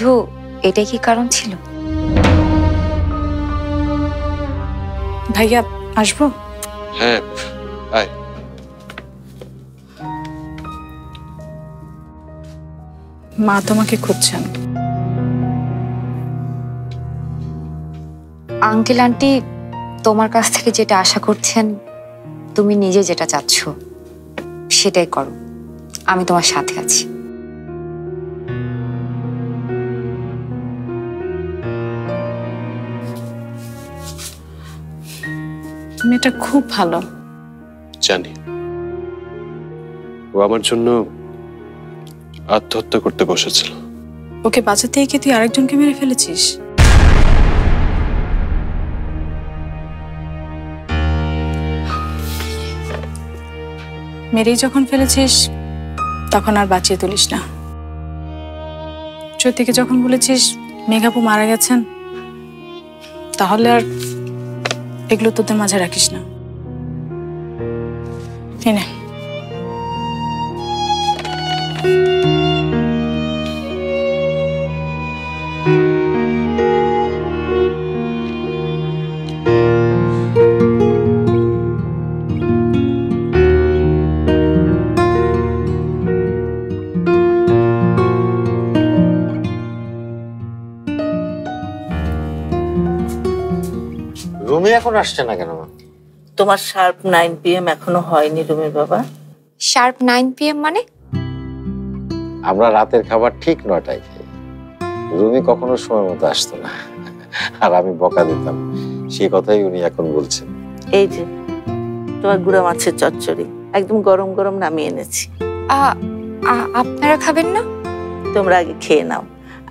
ধু, এটাই কি কারণ ছিল? ভাইয়া আসবো? হ্যাঁ, আয়। মা তোমাকে খুঁজছেন। আঙ্কেল আন্টি তোমার কাছ থেকে যেটা আশা করছেন, তুমি নিজে যেটা চাচ্ছ সেটাই করো। আমি তোমার সাথে আছি। মেয়েটা খুব ভালো। জানি, ও আমার জন্য আত্মহত্যা করতে বসেছিল। ওকে বাঁচাতে গিয়ে তুই আরেকজনকে মেরে ফেলেছিস। মেরেই যখন ফেলেছিস তখন আর বাঁচিয়ে তুলিস না। সত্যিকে যখন বলেছিস মেঘাপু মারা গেছেন, তাহলে আর এগুলো তোদের মাঝে রাখিস না। এনে রুমি এখন আসছে না কেন? তোমার শার্প 9 PM এখনো হয়নি রুমির বাবা? শার্প 9 PM মানে? আমরা রাতের খাবার ঠিক 9টায় খাই। রুমি কখনো সময় মতো আসতো না, আর আমি বকা দিতাম। সে কথাই উনি এখন বলছেন। এই যে তোমার গুঁড়া মাছের চচ্চড়ি একদম গরম গরম নামিয়ে এনেছি। আপনারা খাবেন না? তোমরা আগে খেয়ে নাও,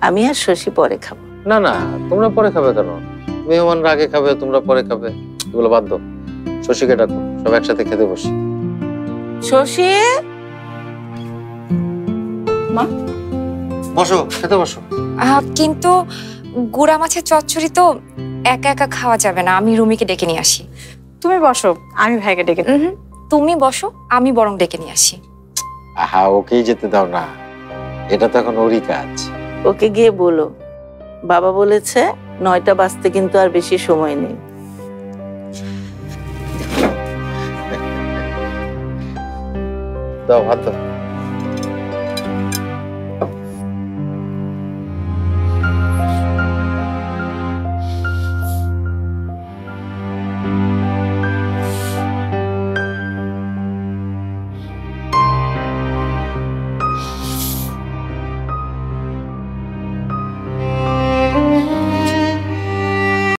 আমি আর শশী পরে খাবো। না না, তোমরা পরে খাবে কেন? মেহমানরা আগে খাবে, তোমরা পরে খাবে, এগুলো বাদ দাও। শশীকে ডাকো, সব একসাথে খেতে বসি। শশী, মা বসো, খেতে বসো। কিন্তু গুড়া মাছের চচ্চড়ি তো একা একা খাওয়া যাবে না। আমি রুমিকে ডেকে নিয়ে আসি। তুমি বসো, আমি ভাইকে ডেকে। তুমি বসো, আমি বরং ডেকে নিয়ে আসি। আহা, ওকেই যেতে দাও না, এটা তো এখন ওরই কাজ। ওকে গিয়ে বলো বাবা বলেছে 9টা বাজতে কিন্তু আর বেশি সময় নেই। দাও, ভাত দাও।